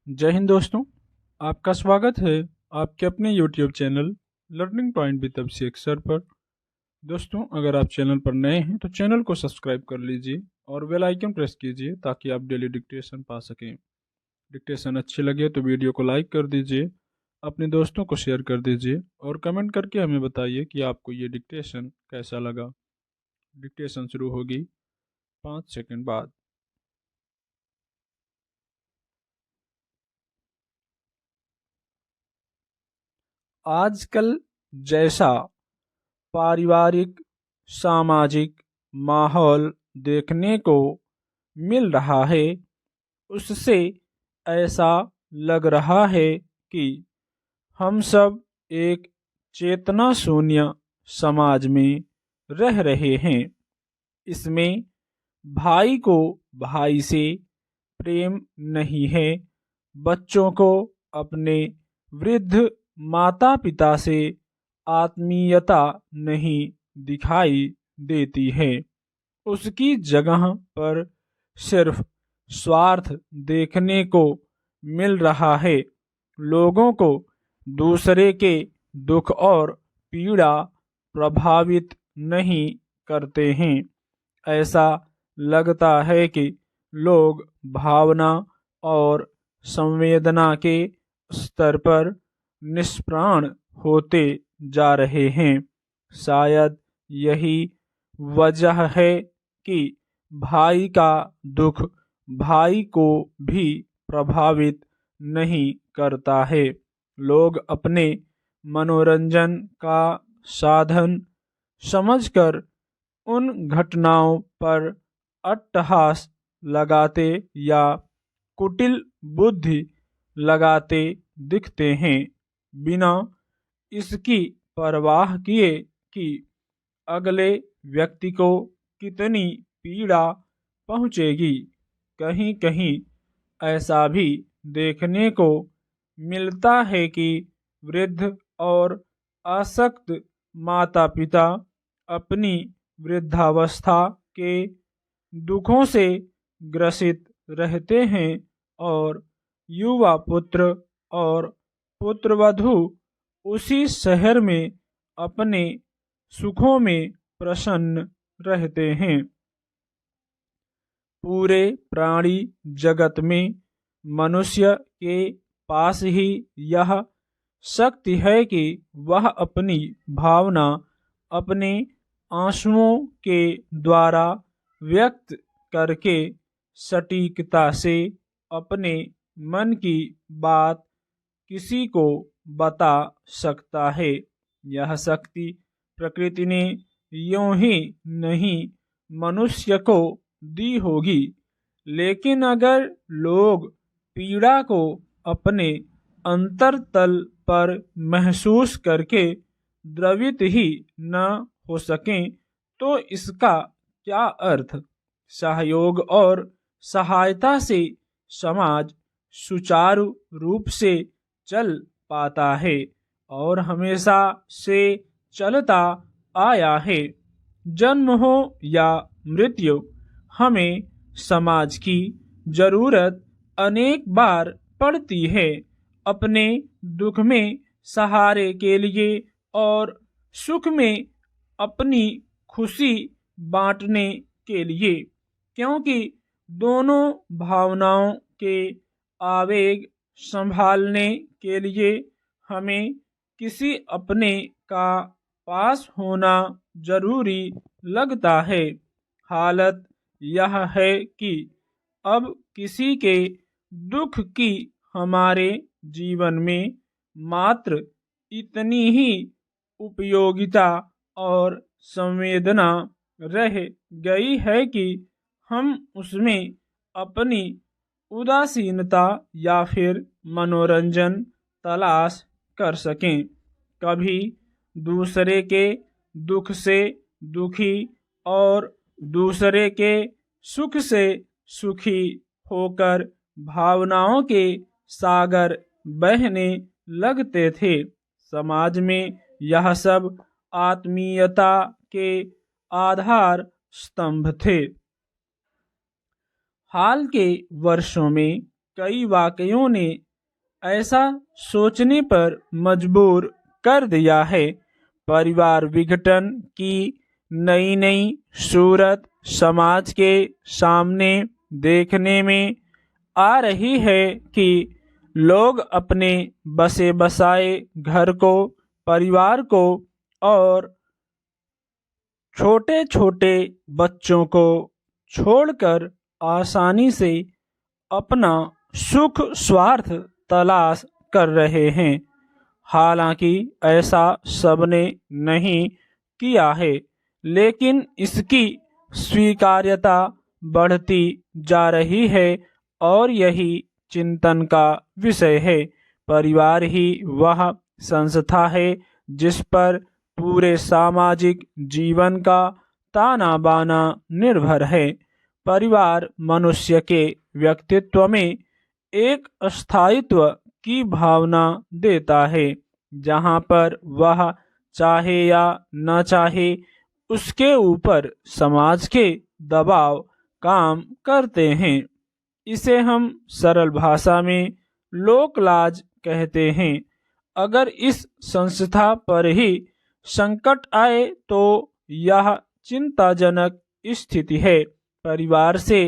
जय हिंद दोस्तों। आपका स्वागत है आपके अपने YouTube channel learning point with Abhishek sir पर। दोस्तों, अगर आप चैनल पर नए हैं तो चैनल को सब्सक्राइब कर लीजिए और बेल आइकन प्रेस कीजिए ताकि आप डेली डिक्टेशन पा सकें। डिक्टेशन अच्छी लगे तो वीडियो को लाइक कर दीजिए, अपने दोस्तों को शेयर कर दीजिए और कमेंट करके हमें बताइए कि आपको ये डिक्टेशन कैसा लगा। डिक्टेशन शुरू होगी 5 सेकंड बाद। आजकल जैसा पारिवारिक सामाजिक माहौल देखने को मिल रहा है, उससे ऐसा लग रहा है कि हम सब एक चेतना शून्य समाज में रह रहे हैं। इसमें भाई को भाई से प्रेम नहीं है, बच्चों को अपने वृद्ध माता पिता से आत्मीयता नहीं दिखाई देती है। उसकी जगह पर सिर्फ स्वार्थ देखने को मिल रहा है। लोगों को दूसरे के दुख और पीड़ा प्रभावित नहीं करते हैं। ऐसा लगता है कि लोग भावना और संवेदना के स्तर पर निष्प्राण होते जा रहे हैं। शायद यही वजह है कि भाई का दुख भाई को भी प्रभावित नहीं करता है। लोग अपने मनोरंजन का साधन समझकर उन घटनाओं पर अट्टहास लगाते या कुटिल बुद्धि लगाते दिखते हैं, बिना इसकी परवाह किए कि अगले व्यक्ति को कितनी पीड़ा पहुंचेगी। कहीं कहीं ऐसा भी देखने को मिलता है कि वृद्ध और अशक्त माता पिता अपनी वृद्धावस्था के दुखों से ग्रसित रहते हैं और युवा पुत्र और पुत्रवधू उसी शहर में अपने सुखों में प्रसन्न रहते हैं। पूरे प्राणी जगत में मनुष्य के पास ही यह शक्ति है कि वह अपनी भावना अपने आंसुओं के द्वारा व्यक्त करके सटीकता से अपने मन की बात किसी को बता सकता है। यह शक्ति प्रकृति ने यूं ही नहीं मनुष्य को दी होगी, लेकिन अगर लोग पीड़ा को अपने अंतरतल पर महसूस करके द्रवित ही न हो सकें तो इसका क्या अर्थ। सहयोग और सहायता से समाज सुचारू रूप से चल पाता है और हमेशा से चलता आया है। जन्म हो या मृत्यु, हमें समाज की जरूरत अनेक बार पड़ती है, अपने दुख में सहारे के लिए और सुख में अपनी खुशी बांटने के लिए, क्योंकि दोनों भावनाओं के आवेग संभालने के लिए हमें किसी अपने का पास होना जरूरी लगता है। हालत यह है कि अब किसी के दुख की हमारे जीवन में मात्र इतनी ही उपयोगिता और संवेदना रह गई है कि हम उसमें अपनी उदासीनता या फिर मनोरंजन तलाश कर सकें। कभी दूसरे के दुख से दुखी और दूसरे के सुख से सुखी होकर भावनाओं के सागर बहने लगते थे। समाज में यह सब आत्मीयता के आधार स्तंभ थे। हाल के वर्षों में कई वाकयों ने ऐसा सोचने पर मजबूर कर दिया है। परिवार विघटन की नई नई सूरत समाज के सामने देखने में आ रही है कि लोग अपने बसे बसाए घर को, परिवार को और छोटे छोटे बच्चों को छोड़कर आसानी से अपना सुख स्वार्थ तलाश कर रहे हैं। हालांकि ऐसा सबने नहीं किया है, लेकिन इसकी स्वीकार्यता बढ़ती जा रही है और यही चिंतन का विषय है। परिवार ही वह संस्था है जिस पर पूरे सामाजिक जीवन का ताना बाना निर्भर है। परिवार मनुष्य के व्यक्तित्व में एक स्थायित्व की भावना देता है, जहाँ पर वह चाहे या न चाहे उसके ऊपर समाज के दबाव काम करते हैं। इसे हम सरल भाषा में लोक लाज कहते हैं। अगर इस संस्था पर ही संकट आए तो यह चिंताजनक स्थिति है। परिवार से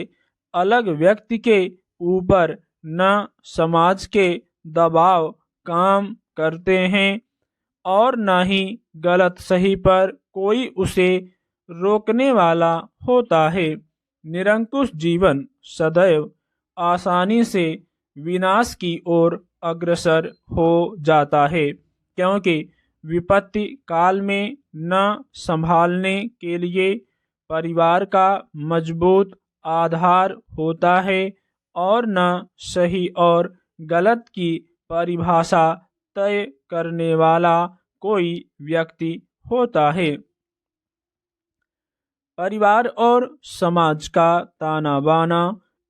अलग व्यक्ति के ऊपर न समाज के दबाव काम करते हैं और न ही गलत सही पर कोई उसे रोकने वाला होता है। निरंकुश जीवन सदैव आसानी से विनाश की ओर अग्रसर हो जाता है, क्योंकि विपत्ति काल में न संभालने के लिए परिवार का मजबूत आधार होता है और न सही और गलत की परिभाषा तय करने वाला कोई व्यक्ति होता है। परिवार और समाज का ताना बाना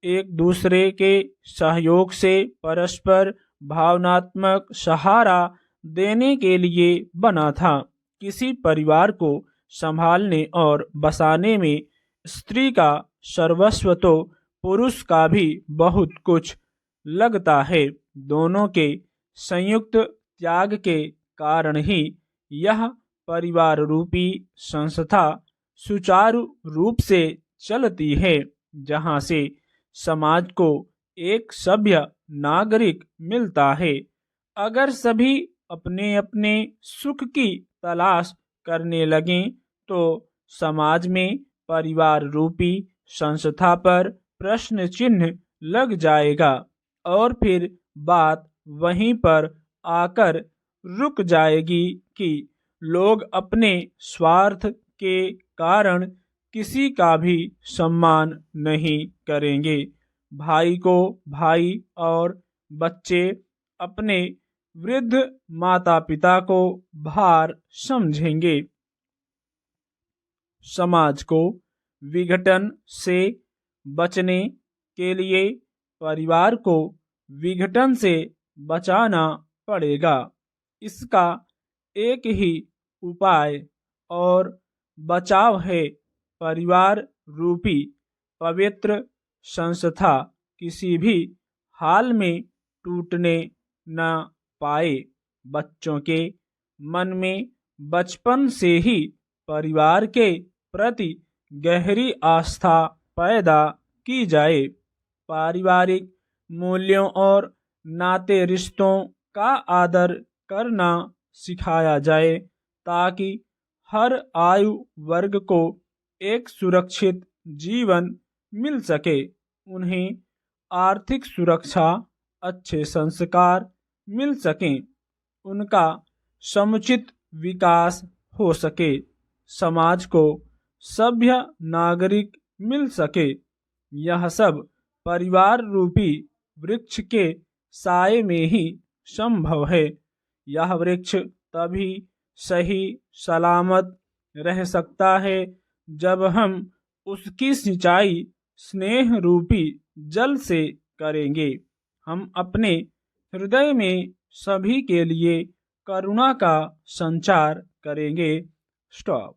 एक दूसरे के सहयोग से परस्पर भावनात्मक सहारा देने के लिए बना था। किसी परिवार को संभालने और बसाने में स्त्री का सर्वस्व तो पुरुष का भी बहुत कुछ लगता है। दोनों के संयुक्त त्याग के कारण ही यह परिवार रूपी संस्था सुचारू रूप से चलती है, जहाँ से समाज को एक सभ्य नागरिक मिलता है। अगर सभी अपने अपने सुख की तलाश करने लगें तो समाज में परिवार रूपी संस्था पर प्रश्न चिन्ह लग जाएगा और फिर बात वहीं पर आकर रुक जाएगी कि लोग अपने स्वार्थ के कारण किसी का भी सम्मान नहीं करेंगे। भाई को भाई और बच्चे अपने वृद्ध माता पिता को भार समझेंगे। समाज को विघटन से बचने के लिए परिवार को विघटन से बचाना पड़ेगा। इसका एक ही उपाय और बचाव है। परिवार रूपी पवित्र संस्था किसी भी हाल में टूटने न पाए। बच्चों के मन में बचपन से ही परिवार के प्रति गहरी आस्था पैदा की जाए। पारिवारिक मूल्यों और नाते रिश्तों का आदर करना सिखाया जाए ताकि हर आयु वर्ग को एक सुरक्षित जीवन मिल सके। उन्हें आर्थिक सुरक्षा, अच्छे संस्कार मिल सकें, उनका समुचित विकास हो सके, समाज को सभ्य नागरिक मिल सके। यह सब परिवार रूपी वृक्ष के साए में ही संभव है। यह वृक्ष तभी सही सलामत रह सकता है जब हम उसकी सिंचाई स्नेह रूपी जल से करेंगे। हम अपने हृदय में सभी के लिए करुणा का संचार करेंगे। स्टॉप।